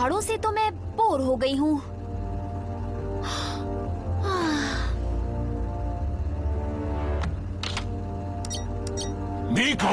पहाड़ों से तो मैं बोर हो गई हूँ। निको,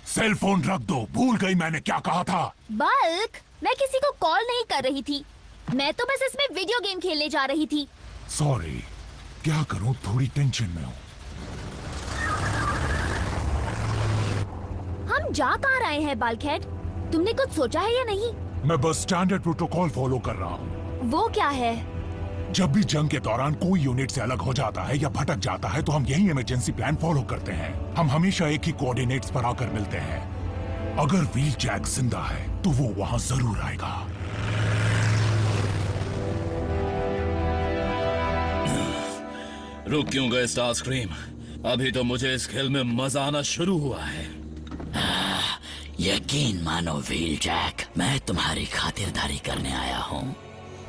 सेल फोन रख दो। भूल गई मैंने क्या कहा था? बल्क, मैं किसी को कॉल नहीं कर रही थी। मैं तो बस इसमें वीडियो गेम खेलने जा रही थी। सॉरी, क्या करूं, थोड़ी टेंशन में हूं। हम जा कहाँ रहे हैं बल्कहेड? तुमने कुछ सोचा है या नहीं? मैं बस स्टैंडर्ड प्रोटोकॉल फॉलो कर रहा हूं। वो क्या है? जब भी जंग के दौरान कोई यूनिट से अलग हो जाता है या भटक जाता है तो हम यही इमरजेंसी प्लान फॉलो करते हैं। हम हमेशा एक ही कोऑर्डिनेट्स पर आकर मिलते हैं। अगर व्हील जैक जिंदा है तो वो वहां जरूर आएगा। रुक क्यों गए स्टारस्क्रीम? अभी तो मुझे इस खेल में मजा आना शुरू हुआ है। यकीन मानो व्हील जैक, मैं तुम्हारी खातिरदारी करने आया हूँ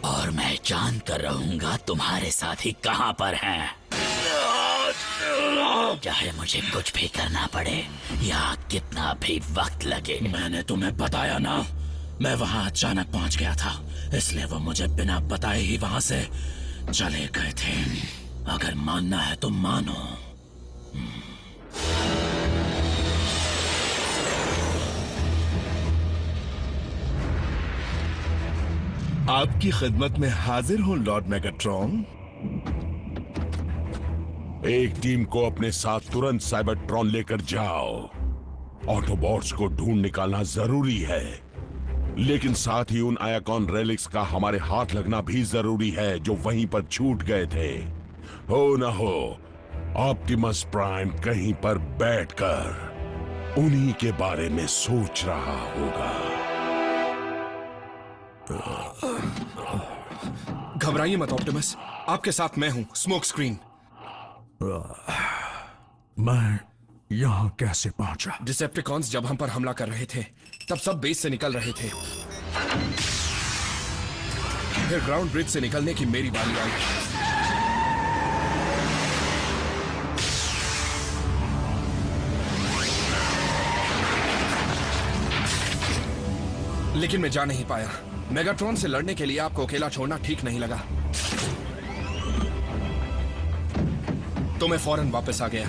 और मैं जान कर रहूंगा तुम्हारे साथी कहाँ पर हैं। चाहे मुझे कुछ भी करना पड़े या कितना भी वक्त लगे। मैंने तुम्हें बताया ना, मैं वहां अचानक पहुंच गया था, इसलिए वो मुझे बिना बताए ही वहां से चले गए थे। अगर मानना है तो मानो। आपकी खिदमत में हाजिर हूं लॉर्ड मेगाट्रॉन। एक टीम को अपने साथ तुरंत साइबरट्रॉन लेकर जाओ। ऑटोबॉट्स को ढूंढ निकालना जरूरी है, लेकिन साथ ही उन आयाकॉन रेलिक्स का हमारे हाथ लगना भी जरूरी है जो वहीं पर छूट गए थे। हो न हो ऑप्टिमस प्राइम कहीं पर बैठकर उन्हीं के बारे में सोच रहा होगा। घबराइए मत ऑप्टिमस, आपके साथ मैं हूं, स्मोक स्क्रीन। मैं यहाँ कैसे पहुंचा? डिसेप्टिकॉन्स जब हम पर हमला कर रहे थे तब सब बेस से निकल रहे थे। फिर ग्राउंड ब्रिज से निकलने की मेरी बारी आई। लेकिन मैं जा नहीं पाया। मेगाट्रॉन से लड़ने के लिए आपको अकेला छोड़ना ठीक नहीं लगा, तो मैं फौरन वापस आ गया।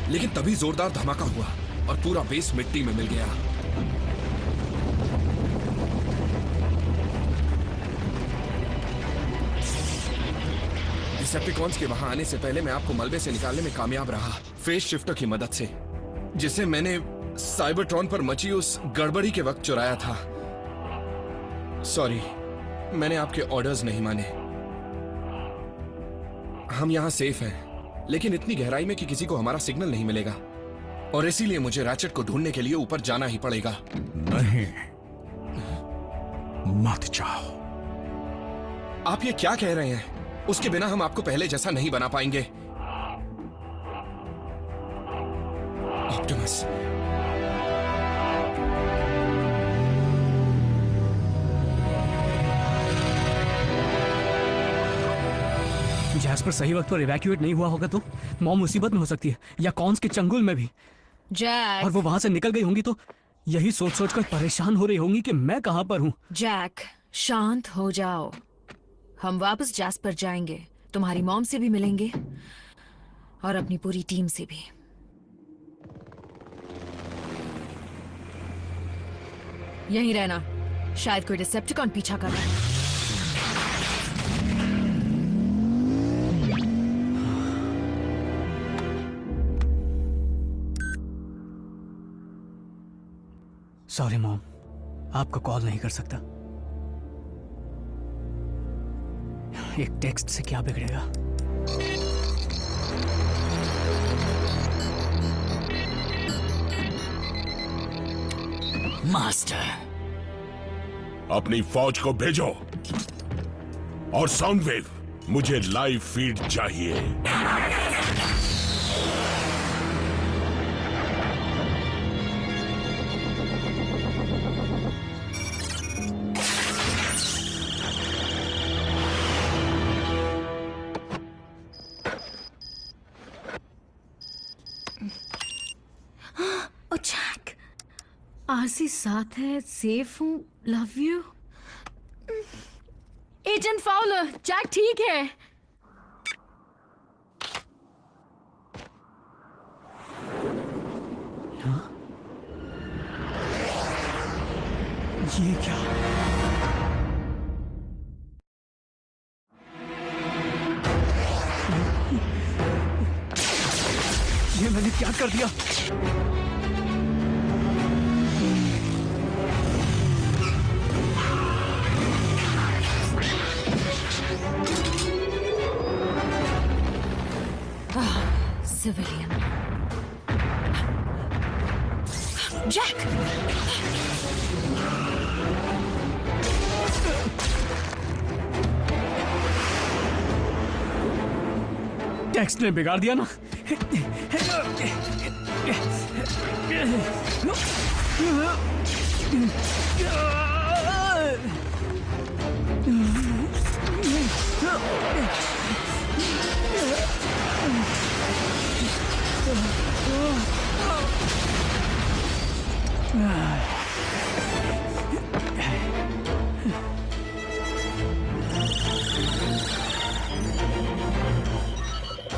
लेकिन तभी जोरदार धमाका हुआ और पूरा बेस मिट्टी में मिल गया। डिसेप्टिकॉन्स के वहां आने से पहले मैं आपको मलबे से निकालने में कामयाब रहा, फेस शिफ्टर की मदद से, जिसे मैंने साइबरट्रॉन पर मची उस गड़बड़ी के वक्त चुराया था। सॉरी, मैंने आपके ऑर्डर्स नहीं माने। हम यहां सेफ हैं, लेकिन इतनी गहराई में कि किसी को हमारा सिग्नल नहीं मिलेगा, और इसीलिए मुझे रैचेट को ढूंढने के लिए ऊपर जाना ही पड़ेगा। नहीं, मत जाओ। आप ये क्या कह रहे हैं? उसके बिना हम आपको पहले जैसा नहीं बना पाएंगे। ऑप्टिमस, जैस्पर सही वक्त पर इवैक्यूएट नहीं हुआ होगा तो मॉम मुसीबत में हो सकती है, या कॉन्स के चंगुल में भी। जैक, और वो वहां से निकल गई होंगी तो यही सोच सोच कर परेशान हो रही होंगी कि मैं कहां पर हूं। जैक, शांत हो जाओ। हम वापस जैस्पर जाएंगे, तुम्हारी मॉम से भी मिलेंगे और अपनी पूरी टीम से भी। यहीं रहना, शायद कोई डिसेप्टिकॉन पीछा कर रहा है। सॉरी मॉम, आपको कॉल नहीं कर सकता। एक टेक्स्ट से क्या बिगड़ेगा। मास्टर, अपनी फौज को भेजो और साउंड वेव, मुझे लाइव फीड चाहिए। आरसी साथ है, सेफ हूँ, love you. Agent Fowler, Jack ठीक है। ये क्या? ये मैंने क्या कर दिया? सिविलियन जैक, टेक्स्ट ने बिगाड़ दिया ना।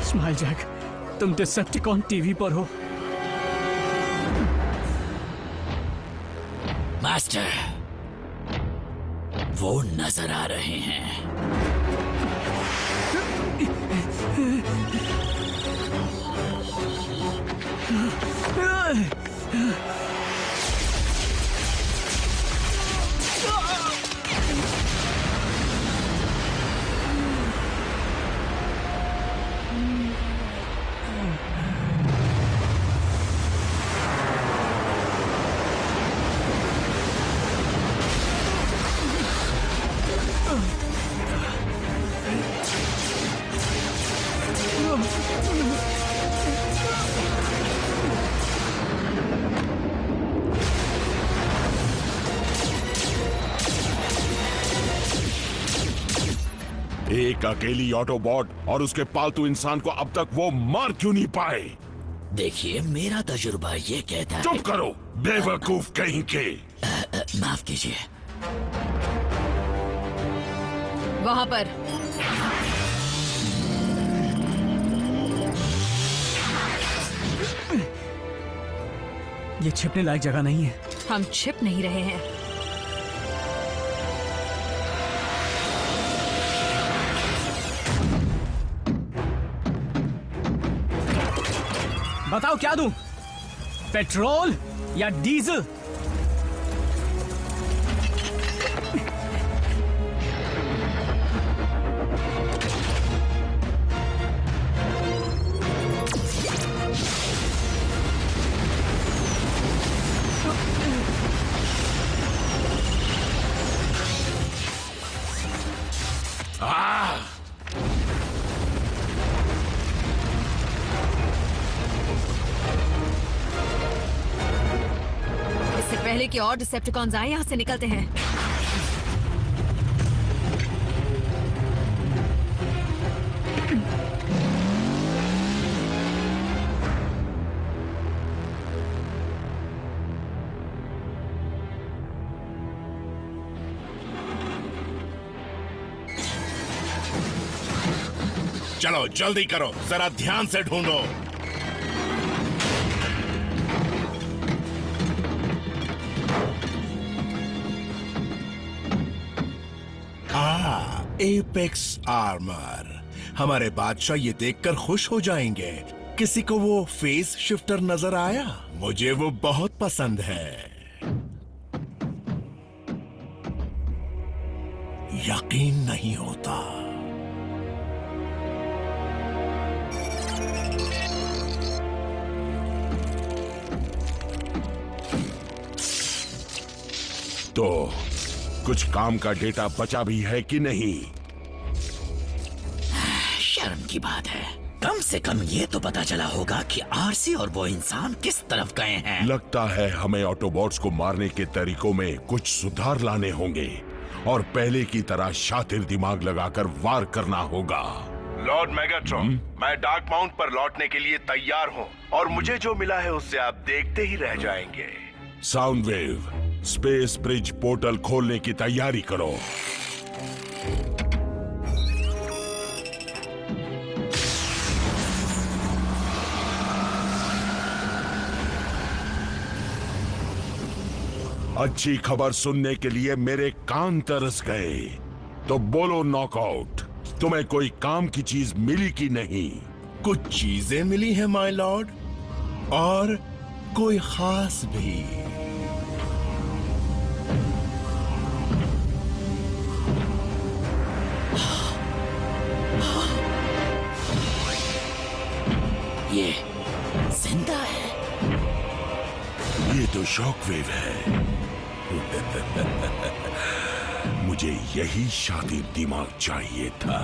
स्माइल जैक, तुम डिसेप्टिकॉन टीवी पर हो। मास्टर, वो नजर आ रहे हैं। एक अकेली ऑटोबॉट और उसके पालतू इंसान को अब तक वो मार क्यों नहीं पाए? देखिए, मेरा तजुर्बा ये कहता है। चुप करो, बेवकूफ कहीं के। माफ कीजिए। वहां पर ये छिपने लायक जगह नहीं है। हम छिप नहीं रहे हैं। बताओ क्या दूं? पेट्रोल या डीजल? इससे पहले कि और डिसेप्टिकॉन्स आए, यहाँ से निकलते हैं। चलो जल्दी करो, जरा ध्यान से ढूंढो। Apex armour. हमारे बादशाह ये देखकर खुश हो जाएंगे। किसी को वो फेस शिफ्टर नजर आया? मुझे वो बहुत पसंद है। यकीन नहीं होता। तो कुछ काम का डेटा बचा भी है कि नहीं? शर्म की बात है। कम से कम ये तो पता चला होगा कि आरसी और वो इंसान किस तरफ गए हैं। लगता है हमें ऑटोबॉट्स को मारने के तरीकों में कुछ सुधार लाने होंगे और पहले की तरह शातिर दिमाग लगाकर वार करना होगा। लॉर्ड मेगाट्रॉन, मैं डार्क माउंट पर लौटने के लिए तैयार हूँ और मुझे जो मिला है उससे आप देखते ही रह जाएंगे। Sound wave, space bridge portal खोलने की तैयारी करो। अच्छी खबर सुनने के लिए मेरे कान तरस गए। तो बोलो नॉकआउट, तुम्हें कोई काम की चीज मिली कि नहीं? कुछ चीजें मिली हैं माय लॉर्ड, और कोई खास भी। ये जिंदा है। ये तो शॉकवेव है। मुझे यही शातिर दिमाग चाहिए था।